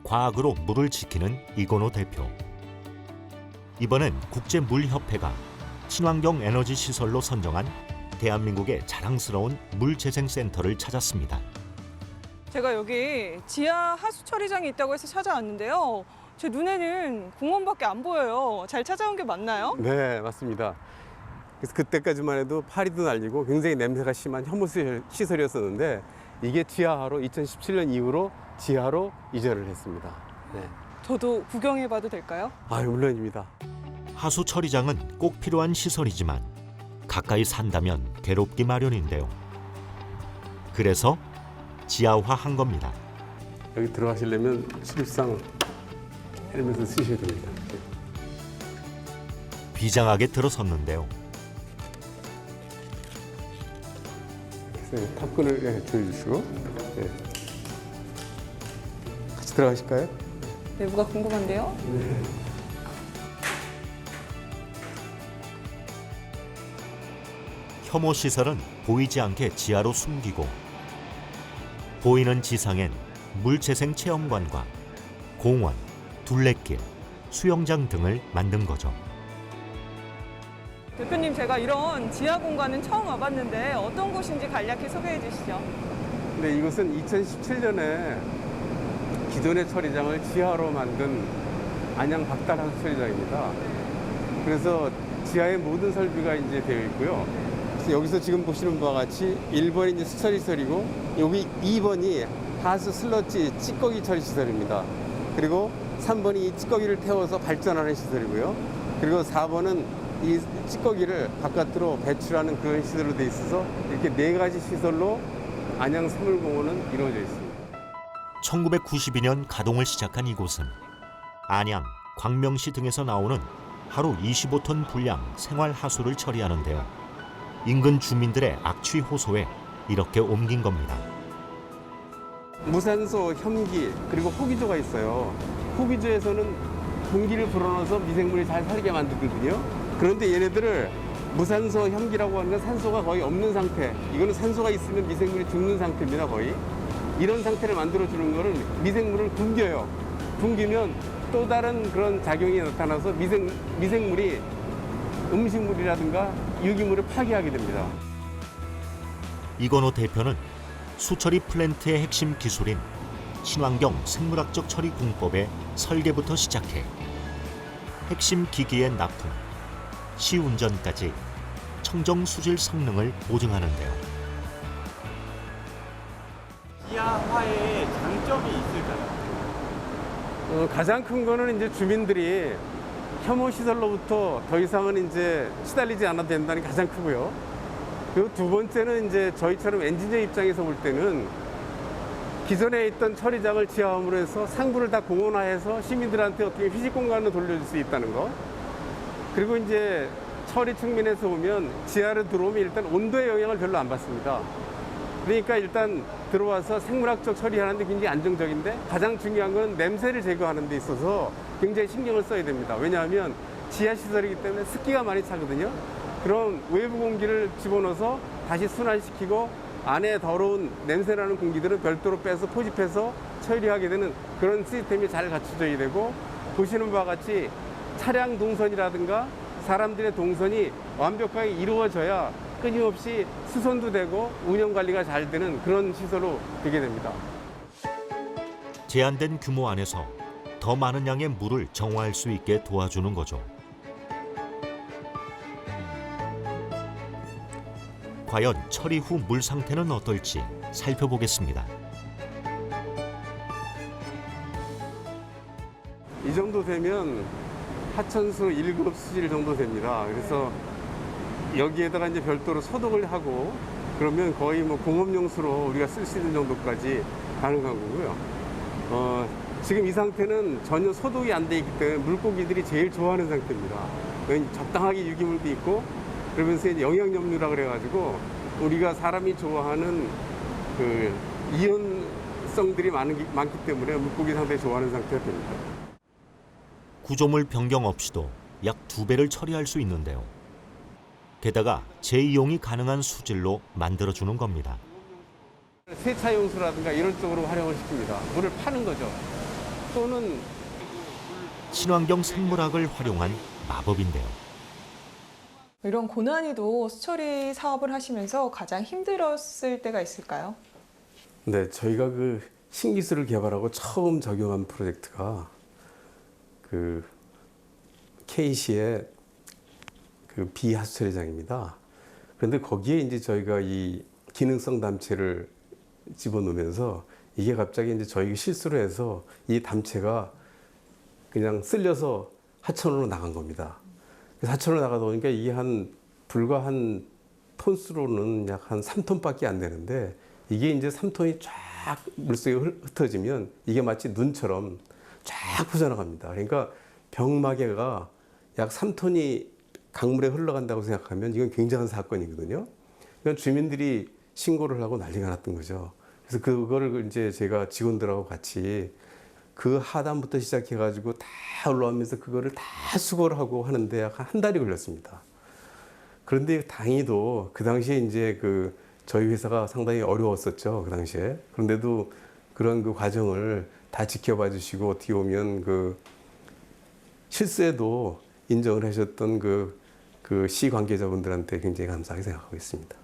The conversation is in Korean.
과학으로 물을 지키는 이건호 대표. 이번엔 국제물협회가 친환경 에너지 시설로 선정한 대한민국의 자랑스러운 물재생센터를 찾았습니다. 제가 여기 지하 하수 처리장이 있다고 해서 찾아왔는데요. 제 눈에는 공원밖에 안 보여요. 잘 찾아온 게 맞나요? 네, 맞습니다. 그래서 그때까지만 해도 파리도 날리고 굉장히 냄새가 심한 혐오시설이었었는데 이게 지하로 2017년 이후로 지하로 이전을 했습니다. 네. 저도 구경해봐도 될까요? 물론입니다. 하수 처리장은 꼭 필요한 시설이지만 가까이 산다면 괴롭기 마련인데요. 그래서 지하화한 겁니다. 여기 들어가시려면 수립상 헬멧을 쓰셔야 됩니다. 비장하게 들어섰는데요. 그래서 탑끈을 조여주시고 같이 들어가실까요? 내부가 궁금한데요. 혐오 시설은 보이지 않게 지하로 숨기고 보이는 지상엔 물재생 체험관과 공원, 둘레길, 수영장 등을 만든 거죠. 대표님, 제가 이런 지하 공간은 처음 와봤는데 어떤 곳인지 간략히 소개해 주시죠. 네, 이곳은 2017년에 기존의 처리장을 지하로 만든 안양 박달 하수 처리장입니다. 그래서 지하에 모든 설비가 이제 되어 있고요. 그래서 여기서 지금 보시는 바와 같이 1번이 이제 수처리 시설이고 여기 2번이 하수 슬러지 찌꺼기 처리 시설입니다. 그리고 3번이 이 찌꺼기를 태워서 발전하는 시설이고요. 그리고 4번은 이 찌꺼기를 바깥으로 배출하는 그런 시설로 되어 있어서 이렇게 4가지 시설로 안양 생물공원은 이루어져 있습니다. 1992년 가동을 시작한 이곳은 안양, 광명시 등에서 나오는 하루 25톤 분량 생활 하수를 처리하는데요. 인근 주민들의 악취 호소에 이렇게 옮긴 겁니다. 무산소, 혐기, 그리고 호기조가 있어요. 호기조에서는 공기를 불어넣어서 미생물이 잘 살게 만들거든요. 그런데 얘네들을 무산소 혐기라고 하는 건 산소가 거의 없는 상태. 이거는 산소가 있으면 미생물이 죽는 상태입니다, 거의. 이런 상태를 만들어주는 거는 미생물을 굶겨요. 굶기면 또 다른 그런 작용이 나타나서 미생물이 음식물이라든가 유기물을 파괴하게 됩니다. 이건호 대표는 수처리 플랜트의 핵심 기술인 친환경 생물학적 처리 공법의 설계부터 시작해 핵심 기기의 납품, 시운전까지 청정 수질 성능을 보증하는데요. 지하화의 장점이 있을까요? 가장 큰 거는 이제 주민들이 혐오 시설로부터 더 이상은 이제 시달리지 않아도 된다는 게 가장 크고요. 그리고 두 번째는 이제 저희처럼 엔지니어 입장에서 볼 때는 기존에 있던 처리장을 지하화로 해서 상부를 다 공원화해서 시민들한테 어떻게 휴식 공간으로 돌려줄 수 있다는 거. 그리고 이제 처리 측면에서 보면 지하로 들어오면 일단 온도의 영향을 별로 안 받습니다. 그러니까 일단 들어와서 생물학적 처리하는데 굉장히 안정적인데 가장 중요한 건 냄새를 제거하는 데 있어서 굉장히 신경을 써야 됩니다. 왜냐하면 지하시설이기 때문에 습기가 많이 차거든요. 그럼 외부 공기를 집어넣어서 다시 순환시키고 안에 더러운 냄새나는 공기들은 별도로 빼서 포집해서 처리하게 되는 그런 시스템이 잘 갖춰져야 되고 보시는 바와 같이 차량 동선이라든가 사람들의 동선이 완벽하게 이루어져야 끊임없이 수선도 되고 운영 관리가 잘 되는 그런 시설로 되게 됩니다. 제한된 규모 안에서 더 많은 양의 물을 정화할 수 있게 도와주는 거죠. 과연 처리 후 물 상태는 어떨지 살펴보겠습니다. 이 정도 되면 하천수 1급 수질 정도 됩니다. 그래서 여기에다가 이제 별도로 소독을 하고 그러면 거의 뭐 공업용수로 우리가 쓸 수 있는 정도까지 가능한 거고요. 지금 이 상태는 전혀 소독이 안 돼 있기 때문에 물고기들이 제일 좋아하는 상태입니다. 적당하게 유기물도 있고 그러면서 이제 영양염류라 그래가지고 우리가 사람이 좋아하는 그 이온성들이 많기 때문에 물고기 상당히 좋아하는 상태가 됩니다. 구조물 변경 없이도 약 2배를 처리할 수 있는데요. 게다가 재이용이 가능한 수질로 만들어주는 겁니다. 세차용수라든가 이런 쪽으로 활용을 시킵니다. 물을 파는 거죠. 또는 친환경 생물학을 활용한 마법인데요. 이런 고난이도 수처리 사업을 하시면서 가장 힘들었을 때가 있을까요? 네, 저희가 그 신기술을 개발하고 처음 적용한 프로젝트가 그 K시의 그 비하수처리장입니다. 그런데 거기에 이제 저희가 이 기능성 담채를 집어넣으면서 이게 갑자기 이제 저희가 실수를 해서 이 담채가 그냥 쓸려서 하천으로 나간 겁니다. 그래서 하천으로 나가다 보니까 이게 불과 한 톤수로는 약 한 3톤밖에 안 되는데 이게 이제 3톤이 쫙 물속에 흩어지면 이게 마치 눈처럼 쫙 퍼져나갑니다. 그러니까 병마개가 약 3톤이 강물에 흘러간다고 생각하면 이건 굉장한 사건이거든요. 그러니까 주민들이 신고를 하고 난리가 났던 거죠. 그래서 그거를 이제 제가 직원들하고 같이 그 하단부터 시작해가지고 다 올라오면서 그거를 다 수거를 하고 하는데 약 한 달이 걸렸습니다. 그런데 다행히도 그 당시에 이제 그 저희 회사가 상당히 어려웠었죠. 그 당시에. 그런데도 그런 그 과정을 다 지켜봐 주시고 어떻게 보면 그 실수에도 인정을 하셨던 그 시 관계자분들한테 굉장히 감사하게 생각하고 있습니다.